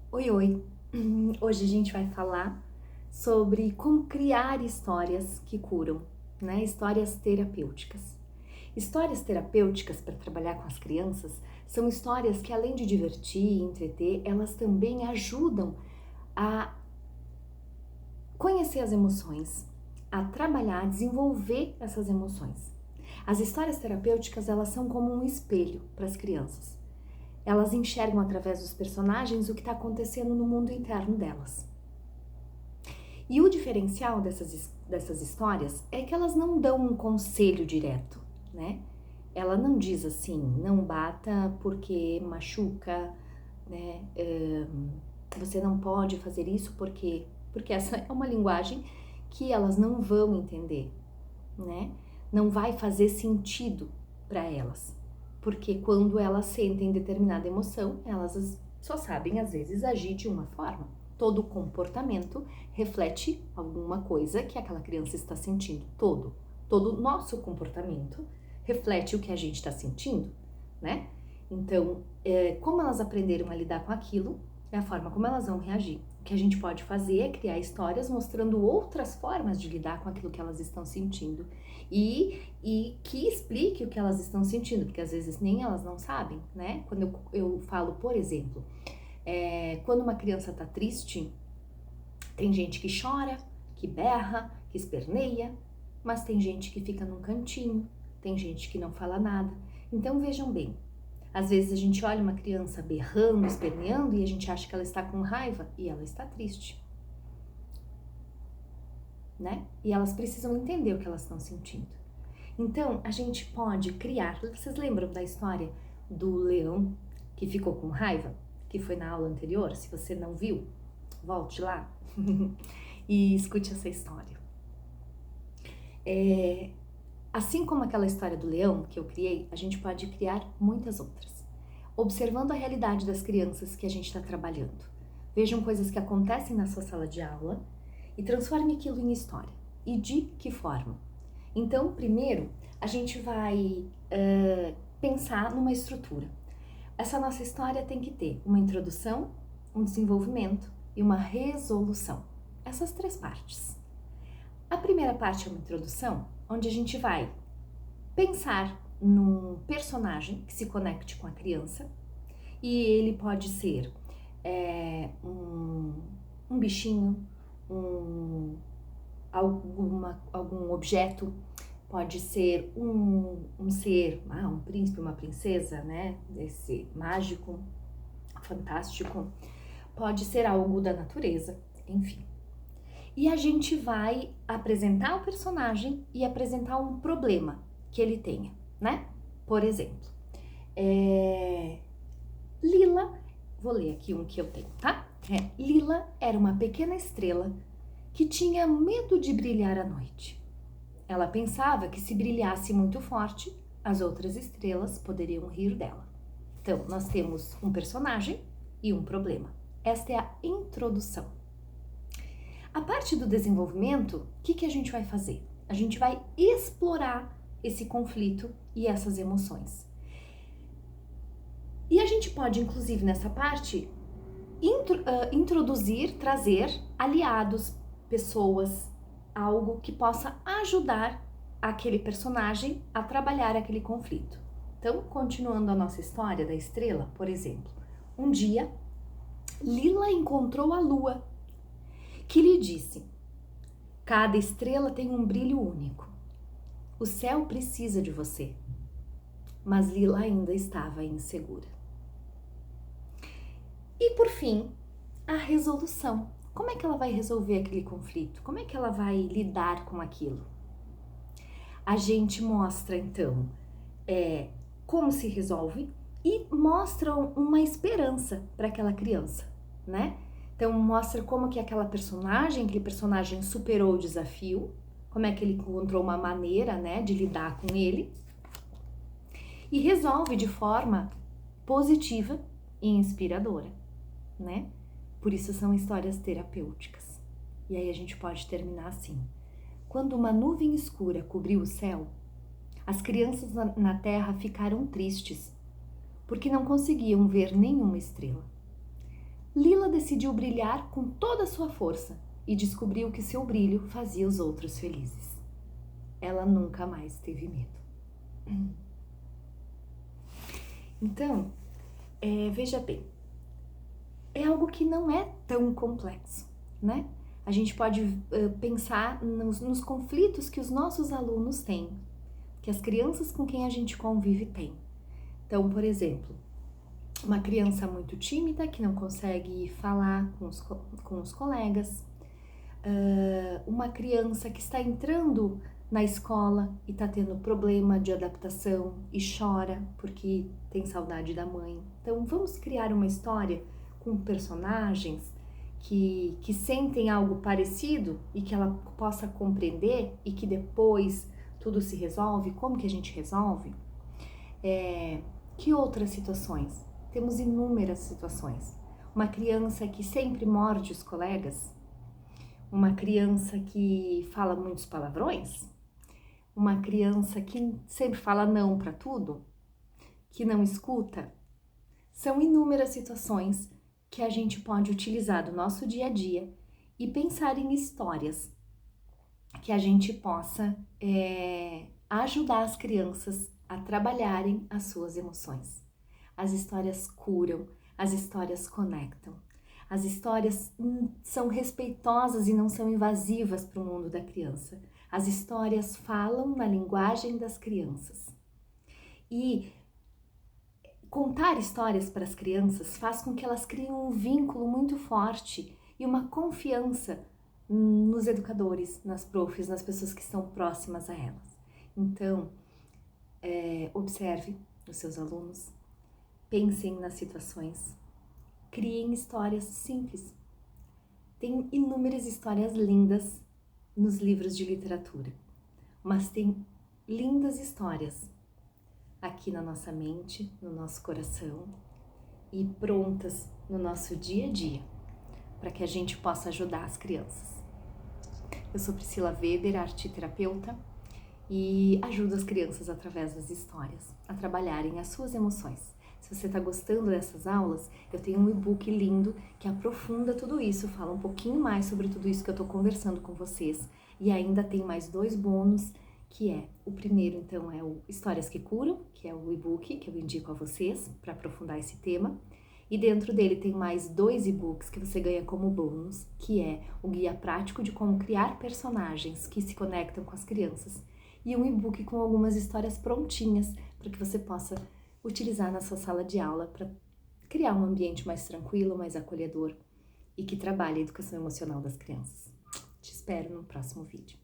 Oi, oi! Hoje a gente vai falar sobre como criar histórias que curam, né? Histórias terapêuticas. Histórias terapêuticas para trabalhar com as crianças são histórias que, além de divertir e entreter, elas também ajudam a conhecer as emoções, a trabalhar, a desenvolver essas emoções. As histórias terapêuticas, elas são como um espelho para as crianças. Elas enxergam através dos personagens o que está acontecendo no mundo interno delas. E o diferencial dessas histórias é que elas não dão um conselho direto, né? Ela não diz assim, não bata porque machuca, né? Você não pode fazer isso porque essa é uma linguagem que elas não vão entender, né? Não vai fazer sentido para elas. Porque quando elas sentem determinada emoção, elas só sabem às vezes agir de uma forma. Todo comportamento reflete alguma coisa que aquela criança está sentindo. Todo nosso comportamento reflete o que a gente está sentindo, né? Então, como elas aprenderam a lidar com aquilo, é a forma como elas vão reagir. O que a gente pode fazer é criar histórias mostrando outras formas de lidar com aquilo que elas estão sentindo e que explique o que elas estão sentindo, porque às vezes nem elas não sabem, né? Quando eu falo, por exemplo, quando uma criança tá triste, tem gente que chora, que berra, que esperneia, mas tem gente que fica num cantinho, tem gente que não fala nada. Então vejam bem, às vezes a gente olha uma criança berrando, esperneando e a gente acha que ela está com raiva e ela está triste, né? E elas precisam entender o que elas estão sentindo. Então, a gente pode criar. Vocês lembram da história do leão que ficou com raiva? Que foi na aula anterior? Se você não viu, volte lá e escute essa história. Assim como aquela história do leão que eu criei, a gente pode criar muitas outras. Observando a realidade das crianças que a gente está trabalhando. Vejam coisas que acontecem na sua sala de aula e transforme aquilo em história. E de que forma? Então, primeiro, a gente vai pensar numa estrutura. Essa nossa história tem que ter uma introdução, um desenvolvimento e uma resolução. Essas três partes. A primeira parte é uma introdução, onde a gente vai pensar num personagem que se conecte com a criança e ele pode ser um bichinho, algum objeto, pode ser um ser, um príncipe, uma princesa, né? Esse mágico, fantástico, pode ser algo da natureza, enfim. E a gente vai apresentar o personagem e apresentar um problema que ele tenha, né? Por exemplo, Lila, vou ler aqui um que eu tenho, tá? Lila era uma pequena estrela que tinha medo de brilhar à noite. Ela pensava que se brilhasse muito forte, as outras estrelas poderiam rir dela. Então, nós temos um personagem e um problema. Esta é a introdução. A parte do desenvolvimento, o que a gente vai fazer? A gente vai explorar esse conflito e essas emoções. E a gente pode, inclusive, nessa parte, introduzir, trazer aliados, pessoas, algo que possa ajudar aquele personagem a trabalhar aquele conflito. Então, continuando a nossa história da estrela, por exemplo, um dia, Lila encontrou a lua, que lhe disse: cada estrela tem um brilho único. O céu precisa de você. Mas Lila ainda estava insegura. E por fim, a resolução. Como é que ela vai resolver aquele conflito? Como é que ela vai lidar com aquilo? A gente mostra então como se resolve e mostra uma esperança para aquela criança, né? Então mostra como que aquele personagem superou o desafio, como é que ele encontrou uma maneira, né, de lidar com ele e resolve de forma positiva e inspiradora, né? Por isso são histórias terapêuticas. E aí a gente pode terminar assim. Quando uma nuvem escura cobriu o céu, as crianças na terra ficaram tristes, porque não conseguiam ver nenhuma estrela. Lila ela decidiu brilhar com toda a sua força e descobriu que seu brilho fazia os outros felizes. Ela nunca mais teve medo. Então, veja bem, é algo que não é tão complexo, né? A gente pode pensar nos conflitos que os nossos alunos têm, que as crianças com quem a gente convive têm. Então, por exemplo, uma criança muito tímida que não consegue falar com os colegas, uma criança que está entrando na escola e está tendo problema de adaptação e chora porque tem saudade da mãe. Então, vamos criar uma história com personagens que sentem algo parecido e que ela possa compreender e que depois tudo se resolve. Como que a gente resolve? Que outras situações? Temos inúmeras situações. Uma criança que sempre morde os colegas, uma criança que fala muitos palavrões, uma criança que sempre fala não para tudo, que não escuta. São inúmeras situações que a gente pode utilizar do nosso dia a dia e pensar em histórias que a gente possa ajudar as crianças a trabalharem as suas emoções. As histórias curam, as histórias conectam. As histórias são respeitosas e não são invasivas para o mundo da criança. As histórias falam na linguagem das crianças. E contar histórias para as crianças faz com que elas criem um vínculo muito forte e uma confiança nos educadores, nas profs, nas pessoas que estão próximas a elas. Então, observe os seus alunos, pensem nas situações, criem histórias simples. Tem inúmeras histórias lindas nos livros de literatura, mas tem lindas histórias aqui na nossa mente, no nosso coração e prontas no nosso dia a dia, para que a gente possa ajudar as crianças. Eu sou Priscila Weber, arteterapeuta, e ajudo as crianças através das histórias a trabalharem as suas emoções. Se você está gostando dessas aulas, eu tenho um e-book lindo que aprofunda tudo isso, fala um pouquinho mais sobre tudo isso que eu estou conversando com vocês. E ainda tem mais 2 bônus, que o primeiro, então, é o Histórias que Curam, que é o e-book que eu indico a vocês para aprofundar esse tema. E dentro dele tem mais 2 e-books que você ganha como bônus, que é o Guia Prático de Como Criar Personagens que se Conectam com as Crianças. E um e-book com algumas histórias prontinhas para que você possa utilizar na sua sala de aula para criar um ambiente mais tranquilo, mais acolhedor e que trabalhe a educação emocional das crianças. Te espero no próximo vídeo.